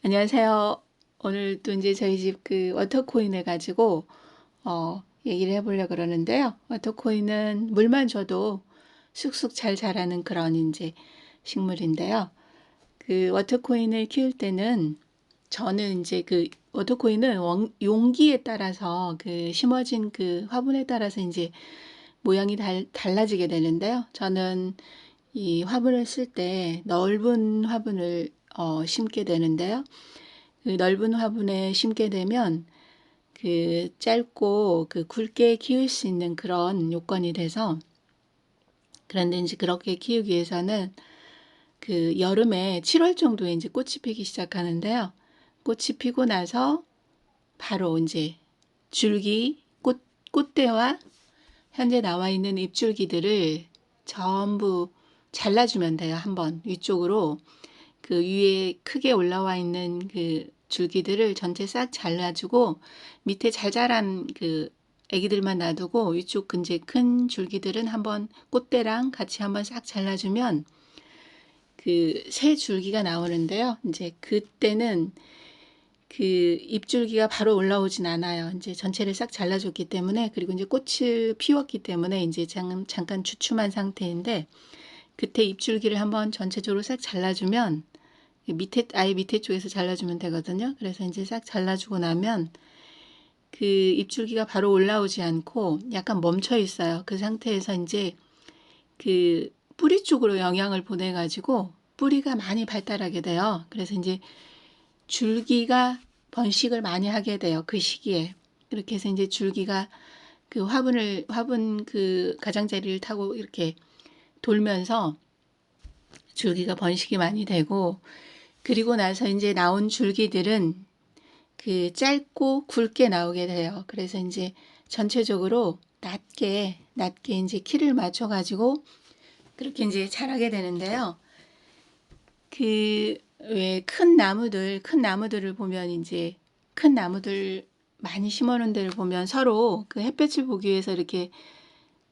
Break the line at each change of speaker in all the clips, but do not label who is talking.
안녕하세요. 오늘 또 이제 저희 집 그 워터코인을 가지고 얘기를 해보려고 그러는데요. 워터코인은 물만 줘도 쑥쑥 잘 자라는 그런 이제 식물인데요. 그 워터코인을 키울 때는 저는 이제 그 워터코인은 용기에 따라서 그 심어진 그 화분에 따라서 이제 모양이 달라지게 되는데요. 저는 이 화분을 쓸 때 넓은 화분을 심게 되는데요. 그 넓은 화분에 심게 되면 그 짧고 그 굵게 키울 수 있는 그런 요건이 돼서, 그런데 이제 그렇게 키우기 위해서는 그 여름에 7월 정도에 이제 꽃이 피기 시작하는데요. 꽃이 피고 나서 바로 이제 꽃대와 현재 나와 있는 잎줄기들을 전부 잘라주면 돼요. 한번 위쪽으로 그 위에 크게 올라와 있는 그 줄기들을 전체 싹 잘라주고, 밑에 잘 자란 그 애기들만 놔두고 위쪽 이제 큰 줄기들은 한번 꽃대랑 같이 한번 싹 잘라주면 그 새 줄기가 나오는데요. 이제 그때는 그 잎줄기가 바로 올라오진 않아요. 이제 전체를 싹 잘라줬기 때문에, 그리고 이제 꽃을 피웠기 때문에 이제 잠깐 주춤한 상태인데, 그때 잎줄기를 한번 전체적으로 싹 잘라주면, 아예 밑에 쪽에서 잘라주면 되거든요. 그래서 이제 싹 잘라주고 나면 그 잎줄기가 바로 올라오지 않고 약간 멈춰 있어요. 그 상태에서 이제 그 뿌리 쪽으로 영향을 보내가지고 뿌리가 많이 발달하게 돼요. 그래서 이제 줄기가 번식을 많이 하게 돼요. 그 시기에. 그렇게 해서 이제 줄기가 그 화분 그 가장자리를 타고 이렇게 돌면서 줄기가 번식이 많이 되고, 그리고 나서 이제 나온 줄기들은 그 짧고 굵게 나오게 돼요. 그래서 이제 전체적으로 낮게 이제 키를 맞춰가지고 그렇게 이제 자라게 되는데요. 그 왜 큰 나무들을 보면 이제 큰 나무들 많이 심어 놓은 데를 보면 서로 그 햇볕을 보기 위해서 이렇게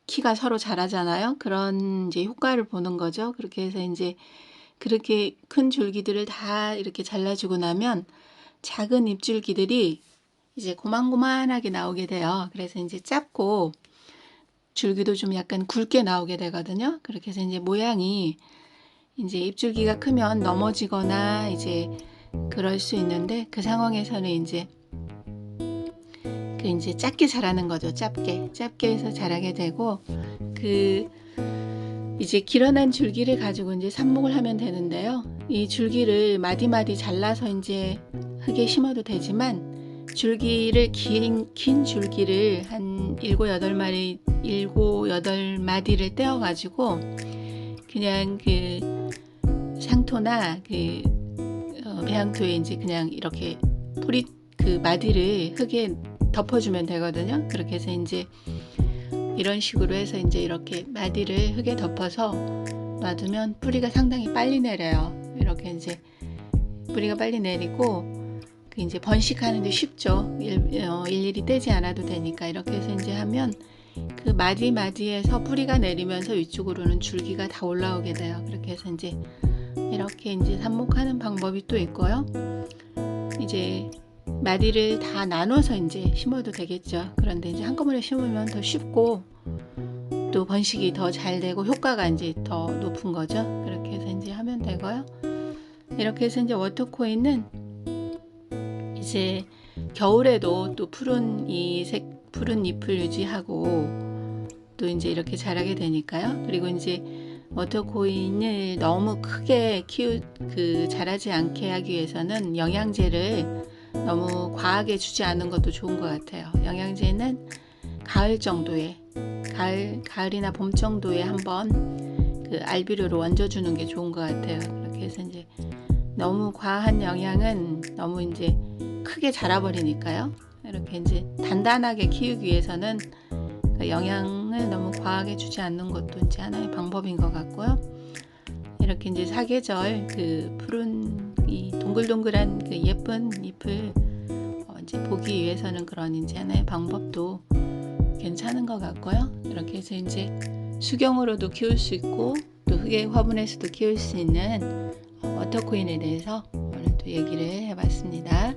키가 서로 자라잖아요. 그런 이제 효과를 보는 거죠. 그렇게 해서 이제 그렇게 큰 줄기들을 다 이렇게 잘라주고 나면 작은 잎줄기들이 이제 고만고만하게 나오게 돼요. 그래서 이제 짧고 줄기도 좀 약간 굵게 나오게 되거든요. 그렇게 해서 이제 모양이 이제 잎줄기가 크면 넘어지거나 이제 그럴 수 있는데, 그 상황에서는 이제 그 이제 작게 자라는 거죠. 짧게 해서 자라게 되고, 그 이제 길어난 줄기를 가지고 이제 삽목을 하면 되는데요. 이 줄기를 마디마디 잘라서 이제 흙에 심어도 되지만, 줄기를 긴 줄기를 한 7, 8마디를 떼어 가지고 그냥 그 상토나 그 배양토에 이제 그냥 이렇게 뿌리 그 마디를 흙에 덮어주면 되거든요. 그렇게 해서 이제 이런 식으로 해서 이제 이렇게 마디를 흙에 덮어서 놔두면 뿌리가 상당히 빨리 내려요. 이렇게 이제 뿌리가 빨리 내리고 그 이제 번식하는데 쉽죠. 일일이 떼지 않아도 되니까. 이렇게 해서 이제 하면 그 마디마디에서 뿌리가 내리면서 위쪽으로는 줄기가 다 올라오게 돼요. 그렇게 해서 이렇게 이제 삽목하는 방법이 또 있고요. 이제 마디를 다 나눠서 이제 심어도 되겠죠. 그런데 이제 한꺼번에 심으면 더 쉽고 또 번식이 더 잘 되고 효과가 이제 더 높은 거죠. 그렇게 해서 이제 하면 되고요. 이렇게 해서 이제 워터코인은 이제 겨울에도 또 푸른 잎을 유지하고 또 이제 이렇게 자라게 되니까요. 그리고 이제 워터코인을 너무 크게 자라지 않게 하기 위해서는 영양제를 너무 과하게 주지 않는 것도 좋은 것 같아요. 영양제는 가을이나 봄 정도에 한번 그 알비료로 얹어주는 게 좋은 것 같아요. 그렇게 해서 이제 너무 과한 영양은 너무 이제 크게 자라버리니까요. 이렇게 이제 단단하게 키우기 위해서는 그 영양을 너무 과하게 주지 않는 것도 이제 하나의 방법인 것 같고요. 이렇게 이제 사계절 그 푸른 이 동글동글한 그 예쁜 잎을 이제 보기 위해서는 그런 이제 하나의 방법도 괜찮은 것 같고요. 이렇게 해서 이제 수경으로도 키울 수 있고 또 흙의 화분에서도 키울 수 있는 워터코인에 대해서 오늘 또 얘기를 해봤습니다.